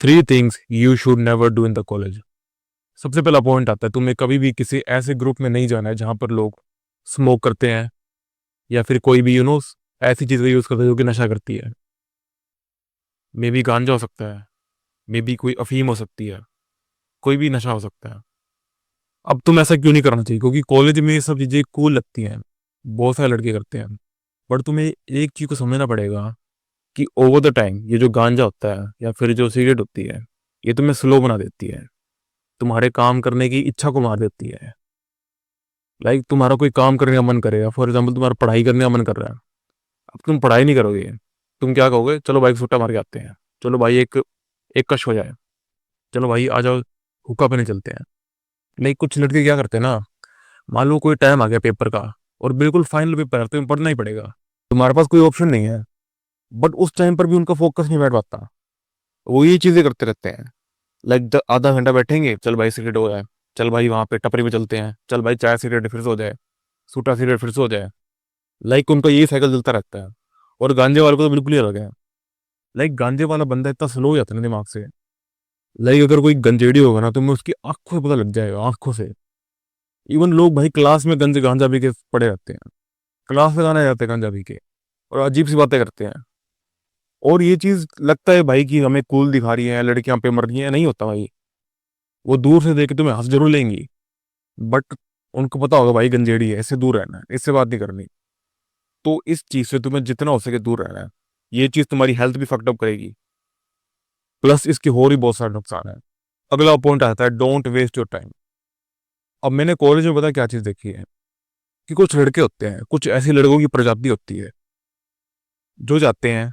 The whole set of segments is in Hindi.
Three things you should never do in the college. सबसे पहला पॉइंट आता है, तुम्हें कभी भी किसी ऐसे ग्रुप में नहीं जाना है जहां पर लोग स्मोक करते हैं या फिर कोई भी ऐसी चीज़ें यूज़ करते हैं जो कि नशा करती है। मे बी गांजा हो सकता है, मे बी कोई अफीम हो सकती है, कोई भी नशा हो सकता है। अब तुम ऐसा क्यों नहीं करना चाहिए? क्योंकि कॉलेज में ये सब चीज़ें कूल लगती हैं, बहुत सारे लड़के करते हैं। बट तुम्हें एक चीज़ को समझना पड़ेगा कि ओवर द टाइम ये जो गांजा होता है या फिर जो सिगरेट होती है, ये तुम्हें स्लो बना देती है, तुम्हारे काम करने की इच्छा को मार देती है। लाइक तुम्हारा कोई काम करने का मन करेगा, फॉर एग्जाम्पल तुम्हारा पढ़ाई करने का मन कर रहा है, अब तुम पढ़ाई नहीं करोगे। तुम क्या कहोगे? चलो भाई सुट्टा मार के आते हैं, चलो भाई एक एक कश हो जाए, चलो भाई आ जाओ हुक्का पे नहीं चलते हैं। नहीं, कुछ लड़के क्या करते हैं ना, मान लो कोई टाइम आ गया पेपर का और बिल्कुल फाइनल पेपर है, तुम्हें पढ़ना ही पड़ेगा, तुम्हारे पास कोई ऑप्शन नहीं है, बट उस टाइम पर भी उनका फोकस नहीं बैठ पाता, वो ये चीजें करते रहते हैं। लाइक आधा घंटा बैठेंगे, चल भाई सिगरेट हो जाए, चल भाई वहां पे टपरी पे चलते हैं, चल भाई चाय सिगरेट फिर से हो जाए, सूटा सिगरेट फिर से हो जाए। लाइक उनका यही साइकिल चलता रहता है। और गांजे वाले को तो बिल्कुल ही अलग है। लाइक गांजे वाला बंदा इतना स्लो हो जाता है ना दिमाग से। लाइक अगर कोई गंजेड़ी होगा ना, तो मैं उसकी आंखों से पता लग जाएगा, आंखों से। इवन लोग भाई क्लास में गंजे गांजा पी के पड़े रहते हैं, क्लास में गाने जाते हैं गांजा पी के, और अजीब सी बातें करते हैं। और ये चीज लगता है भाई कि हमें कूल दिखा रही है, लड़कियां पे मर रही है, नहीं होता भाई। वो दूर से देख के तुम्हें हंस जरूर लेंगी, बट उनको पता होगा भाई गंजेड़ी है, इससे दूर रहना है, इससे बात नहीं करनी। तो इस चीज से तुम्हें जितना हो सके दूर रहना है। ये चीज तुम्हारी हेल्थ भी फक्ड अप करेगी, प्लस इसके और भी बहुत सारे नुकसान है। अगला पॉइंट आता है, डोंट वेस्ट योर टाइम। अब मैंने कॉलेज में पता क्या चीज देखी है, कि कुछ लड़के होते हैं, कुछ ऐसी लड़कों की प्रजाति होती है जो जाते हैं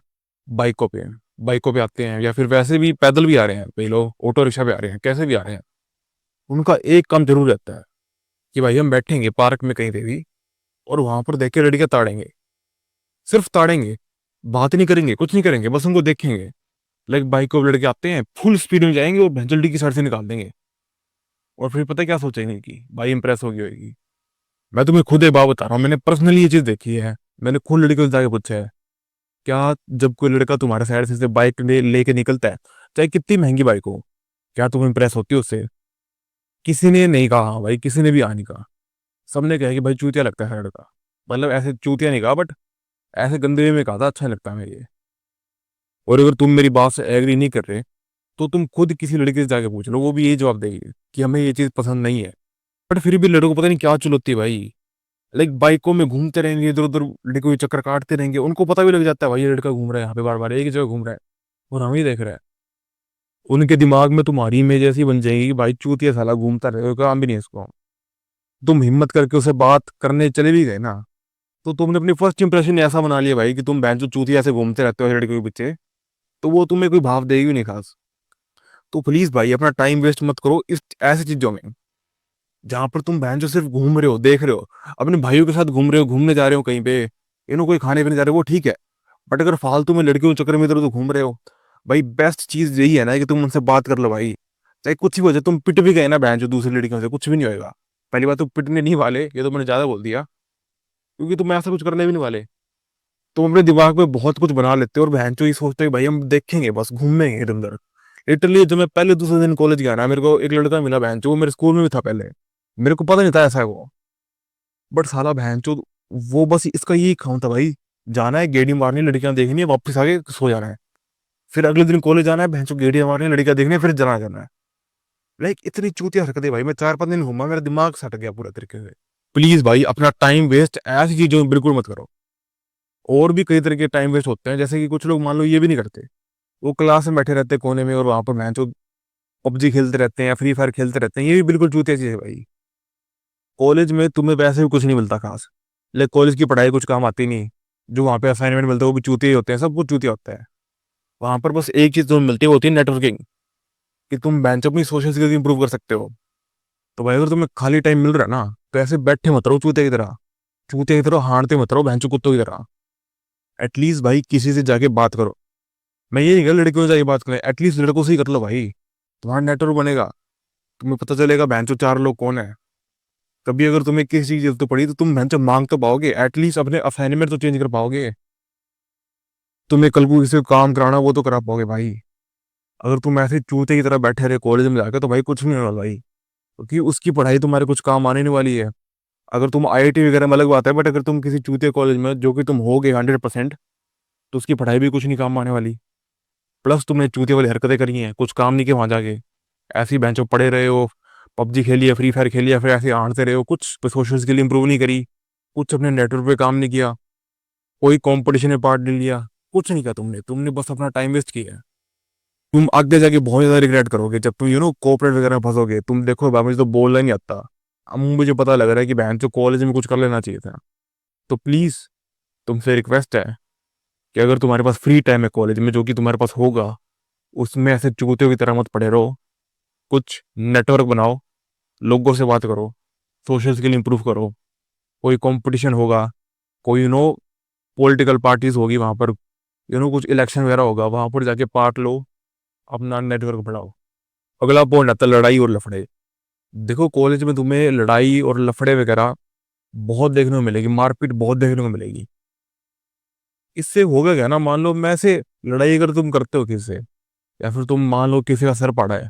बाइकों पे, बाइकों पे आते हैं, या फिर वैसे भी पैदल भी आ रहे हैं, कई लोग ऑटो रिक्शा पे आ रहे हैं, कैसे भी आ रहे हैं। उनका एक काम जरूर रहता है कि भाई हम बैठेंगे पार्क में कहीं पे भी, और वहां पर देख के लड़कियां ताड़ेंगे, सिर्फ ताड़ेंगे, बात नहीं करेंगे, कुछ नहीं करेंगे, बस उनको देखेंगे। लाइक बाइक को लड़के आते हैं, फुल स्पीड में जाएंगे और जल्दी की सर से निकाल देंगे। और फिर पता है क्या सोचेंगे कि भाई इंप्रेस हो गई होगी। मैं तुम्हें खुद एक बात बता रहा हूँ, मैंने पर्सनली ये चीज देखी है। मैंने खुद लड़कियों से जाके पूछा है, क्या जब कोई लड़का तुम्हारे साइड से बाइक लेके निकलता है, चाहे कितनी महंगी बाइक हो, क्या तुम इंप्रेस होती हो उससे? किसी ने नहीं कहा, हाँ भाई, किसी ने भी नहीं कहा। सबने कहा कि भाई चूतिया लगता है लड़का। मतलब ऐसे चूतिया नहीं कहा, बट ऐसे गंदे वे में कहा था, अच्छा नहीं लगता है ये। और अगर तुम मेरी बात से एग्री नहीं कर रहे, तो तुम खुद किसी लड़के से जाके पूछ लो, वो भी यही जवाब देगी कि हमें ये चीज पसंद नहीं है। बट फिर भी लड़कों को पता नहीं क्या चुल होती है भाई। लाइक बाइकों में घूमते रहेंगे, इधर उधर लड़कों के चक्कर काटते रहेंगे, उनको पता भी लग जाता है भाई ये लड़का घूम रहा है यहाँ पे, बार बार एक ही जगह घूम रहा है, और हम ही देख रहे हैं। उनके दिमाग में तुम्हारी इमेज ऐसी बन जाएगी कि भाई चूतिया साला घूमता रहे, काम भी नहीं है इसको। तुम हिम्मत करके उसे बात करने चले भी गए ना, तो तुमने अपनी फर्स्ट इंप्रेशन ऐसा बना लिया भाई कि तुम बहन जो चूतिया ऐसे घूमते रहते हो लड़कियों के पीछे, तो वो तुम्हें कोई भाव देगी भी नहीं खास। तो प्लीज भाई अपना टाइम वेस्ट मत करो इस ऐसी चीजों में, जहां पर तुम बहन जो सिर्फ घूम रहे हो, देख रहे हो, अपने भाइयों के साथ घूम रहे हो, घूमने जा रहे हो कहीं पे, इन्हों कोई खाने पीने जा रहे हो, वो ठीक है। बट अगर फालतू में लड़कियों के चक्कर में इधर उधर घूम रहे हो, भाई बेस्ट चीज यही है ना कि तुम उनसे बात कर लो भाई। चाहे कुछ भी हो जाए, तुम पिट भी गए ना बहन जो दूसरी लड़कियों से, कुछ भी नहीं होएगा। पहली बात तो पिटने नहीं वाले, ये तो मैंने ज्यादा बोल दिया, क्योंकि तुम ऐसा कुछ करने भी नहीं वाले। तुम अपने दिमाग में बहुत कुछ बना लेते हो, और बहन चो ये सोचते हो कि भाई हम देखेंगे बस, घूमेंगे इधर उधर। लिटरली जब मैं पहले दूसरे दिन कॉलेज गया ना, मेरे को एक लड़का मिला बहन चो, वो मेरे स्कूल में भी था पहले, मेरे को पता नहीं था ऐसा है वो। बट साला बहन चो, वो बस इसका यही काम था भाई, जाना है गेड़ी मारनी, लड़कियां देखनी है, वापस आके सो जाना है। फिर अगले दिन कॉलेज जाना है, बहन चो गेड़ियां मारनी, लड़कियां देखनी है, फिर जना जाना है। लाइक इतनी चूतिया हरकतें भाई, मैं 4-5 दिन घूमा, मेरा दिमाग सट गया पूरा तरीके से। प्लीज भाई अपना टाइम वेस्ट ऐसी चीजों में बिल्कुल मत करो। और भी कई तरह के टाइम वेस्ट होते हैं, जैसे कि कुछ लोग मान लो ये भी नहीं करते, वो क्लास में बैठे रहते हैं कोने में, और वहां पर मैच पबजी खेलते रहते हैं या फ्री फायर खेलते रहते हैं, ये भी बिल्कुल चूतिया चीज है भाई। कॉलेज में तुम्हें वैसे भी कुछ नहीं मिलता खास, लेकिन कॉलेज की पढ़ाई कुछ काम आती नहीं। जो वहाँ पे असाइनमेंट मिलता है वो भी चूतिया ही होते हैं, सब कुछ चूतिया होता है। वहां पर बस एक चीज तुम्हें मिलती है, वो होती है नेटवर्किंग, कि तुम बेंच अपनी सोशल स्किल्स इंप्रूव कर सकते हो। तो भाई अगर तुम्हें खाली टाइम मिल रहा है ना, तो ऐसे बैठे मत रहो चूतिया की तरह, चूतिया की तरह हारते मत रहो भैंचो कुत्तों की तरह। एटलीस्ट भाई किसी से जाके बात करो। मैं ये नहीं कह लड़कियों से जाके बात करें, एटलीस्ट लड़कों से ही कर लो भाई, तुम्हारा नेटवर्क बनेगा, तुम्हें पता चलेगा भैंचो चार लोग कौन है। कभी अगर तुम्हें किसी चीज की जरूरत तो पड़ी, तो तुम भैंचो मांग तो पाओगे, एटलीस्ट अपने असाइनमेंट तो चेंज कर पाओगे। तुम्हें कल को किसी को काम कराना वो तो करा पाओगे भाई। अगर तुम ऐसे चूते की तरह बैठे रहे कॉलेज में जाकर तो भाई कुछ नहीं होगा भाई, क्योंकि उसकी पढ़ाई तुम्हारे कुछ काम आने नहीं वाली है। अगर तुम आईआईटी वगैरह में अलग बात है, बट अगर तुम किसी चूते कॉलेज में जो कि तुम होगे 100%, तो उसकी पढ़ाई भी कुछ नहीं काम आने वाली। प्लस तुमने चूते वाली हरकतें करी हैं, कुछ काम नहीं किया वहां जाके, ऐसे ही बेंचों पड़े रहे हो, पबजी खेली है, फ्री फायर खेली है, फिर ऐसे आड़ते रहे हो, कुछ सोशल स्किल इंप्रूव नहीं करी, कुछ अपने नेटवर्क पे काम नहीं किया, कोई कंपटीशन में पार्ट नहीं लिया, कुछ नहीं किया तुमने, तुमने बस अपना टाइम वेस्ट किया है। तुम आगे जाके बहुत ज्यादा रिग्रेट करोगे जब तुम कोऑपरेट वगैरह में फंसोगे। तुम देखो बाबा, मुझे तो बोलना ही नहीं आता। अब मुझे पता लग रहा है कि बहन जो कॉलेज में कुछ कर लेना चाहिए था। तो प्लीज, तुमसे रिक्वेस्ट है कि अगर तुम्हारे पास फ्री टाइम है कॉलेज में, जो कि तुम्हारे पास होगा, उसमें ऐसे चूतियों की तरह मत पड़े रहो। कुछ नेटवर्क बनाओ, लोगों से बात करो, सोशल स्किल इंप्रूव करो, कोई कंपटीशन होगा, कोई पॉलिटिकल पार्टीज होगी वहां पर, कुछ इलेक्शन वगैरह होगा, वहां पर जाके पार्ट लो, अपना नेटवर्क बढ़ाओ। अगला पॉइंट आता है लड़ाई और लफड़े। देखो कॉलेज में तुम्हें लड़ाई और लफड़े वगैरह बहुत देखने को मिलेगी, मारपीट बहुत देखने को मिलेगी। इससे होगा क्या ना, मान लो मैं से लड़ाई अगर तुम करते हो किसी से, या फिर तुम मान लो किसी का सर पाड़ा है,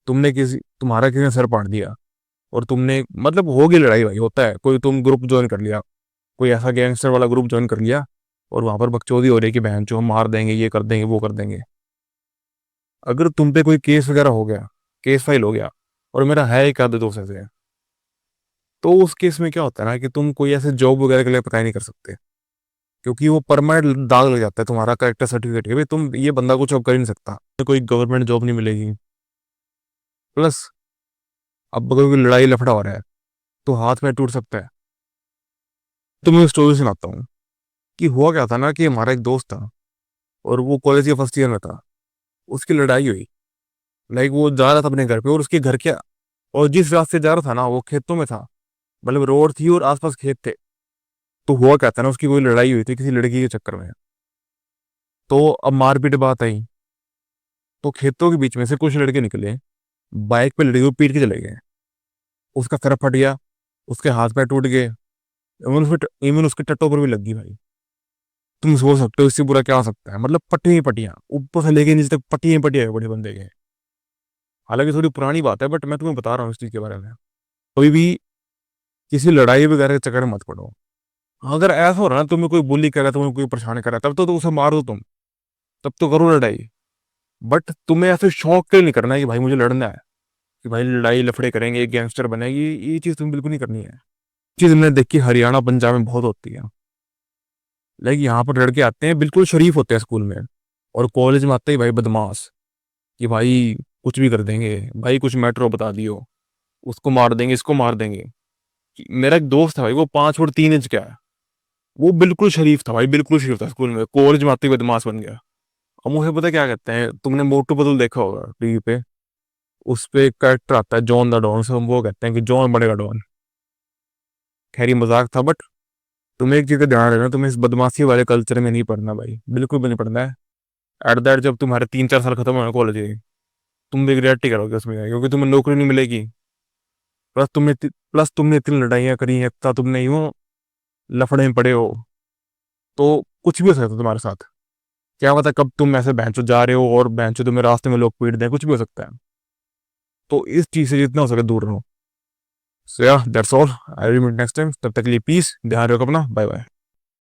तुम्हारा किसी ने सर पाड़ दिया, और तुमने मतलब होगी लड़ाई, भाई होता है, कोई तुम ग्रुप ज्वाइन कर लिया, कोई ऐसा गैंगस्टर वाला ग्रुप ज्वाइन कर लिया, और वहां पर बकचोदी हो रही है कि बहन जो हम मार देंगे, ये कर देंगे, वो कर देंगे। अगर तुम पे कोई केस वगैरह हो गया, केस फाइल हो गया, और मेरा है एक आध दोस्त ऐसे है, तो उस केस में क्या होता है ना कि तुम कोई ऐसे जॉब वगैरह के लिए अप्लाई नहीं कर सकते, क्योंकि वो परमानेंट दाग लग जाता है तुम्हारा करेक्टर सर्टिफिकेट के, भाई तुम ये बंदा कुछ अब कर ही नहीं सकता, कोई गवर्नमेंट जॉब नहीं मिलेगी। प्लस अब अगर कोई लड़ाई लफड़ा हो रहा है तो हाथ में टूट सकता है। तुम्हें स्टोरी सुनाता हूँ कि हुआ क्या था ना कि हमारा एक दोस्त था, और वो कॉलेज के फर्स्ट ईयर में था। उसकी लड़ाई हुई, लाइक वो जा रहा था अपने घर पे, और उसके घर के, और जिस रास्ते जा रहा था ना वो खेतों में था, मतलब रोड थी और आसपास खेत थे। तो हुआ क्या था ना, उसकी कोई लड़ाई हुई थी किसी लड़की के चक्कर में। तो अब मारपीट बात आई, तो खेतों के बीच में से कुछ लड़के निकले, बाइक पे लड़की को पीट के चले गए। उसका सर फट गया, उसके हाथ पैर टूट गए, इवन उसके टट्टों पर भी लग गई भाई। तुम सोच सकते हो इससे बुरा क्या हो सकता है, मतलब पट्टी ही पट्टियां, ऊपर से लेके नीचे तक पट्टी ही पट्टियां है बड़े बंदे के। हालांकि थोड़ी पुरानी बात है, बट मैं तुम्हें बता रहा हूँ इस चीज के बारे में। कोई भी किसी लड़ाई वगैरह के चक्कर में मत पड़ो। अगर ऐसा हो रहा है ना, तुम्हें कोई बुली कर रहा है, तुम्हें कोई परेशान कर रहा है, तब तो उसे मार दो तुम, तब तो करो लड़ाई। बट तुम्हें ऐसे शौक के लिए नहीं करना है कि भाई मुझे लड़ना है, कि भाई लड़ाई लफड़े करेंगे, गैंगस्टर बनेगी, ये चीज तुम्हें बिल्कुल नहीं करनी है। चीज मैंने देखी हरियाणा पंजाब में बहुत होती है। लाइक यहाँ पर लड़के आते हैं बिल्कुल शरीफ होते हैं स्कूल में, और कॉलेज में आते ही भाई बदमाश, कि भाई कुछ भी कर देंगे, भाई कुछ मैट्रो बता दियो, उसको मार देंगे, इसको मार देंगे। मेरा एक दोस्त था भाई, वो 5 फुट 3 इंच का है, वो बिल्कुल शरीफ था भाई, बिल्कुल शरीफ था स्कूल में, कॉलेज में आते ही बदमाश बन गया। अब मुझे पता क्या कहते हैं, तुमने मोटू पतलू देखा होगा टीवी पे, उस पे एक कैरेक्टर आता है जॉन द डॉन, से हम वो कहते हैं कि जॉन बनेगा डॉन। खैर ये मजाक था, बट तुम्हें एक चीज का ध्यान रखना, तुम्हें इस बदमाशी वाले कल्चर में नहीं पढ़ना भाई, बिल्कुल भी नहीं पढ़ना है। एट दैट जब तुम्हारे 3 4 साल खत्म हो कॉलेज के, तुम भी रिग्रेट ही करोगे उसमें, क्योंकि तुम्हें नौकरी नहीं मिलेगी। प्लस तुमने इतनी लड़ाइयाँ करी हैं, इतना तुमने यूं लफड़े में पड़े हो, तो कुछ भी हो सकता है तुम्हारे साथ। क्या पता कब तुम ऐसे बेंचो जा रहे हो और बेंचो तुम्हें रास्ते में लोग पीट दें, कुछ भी हो सकता है। तो इस चीज से जितना हो सके दूर रहो। So yeah that's all, I will meet next time, तब तक के लिए पीस, ध्यान रखो अपना, बाय बाय।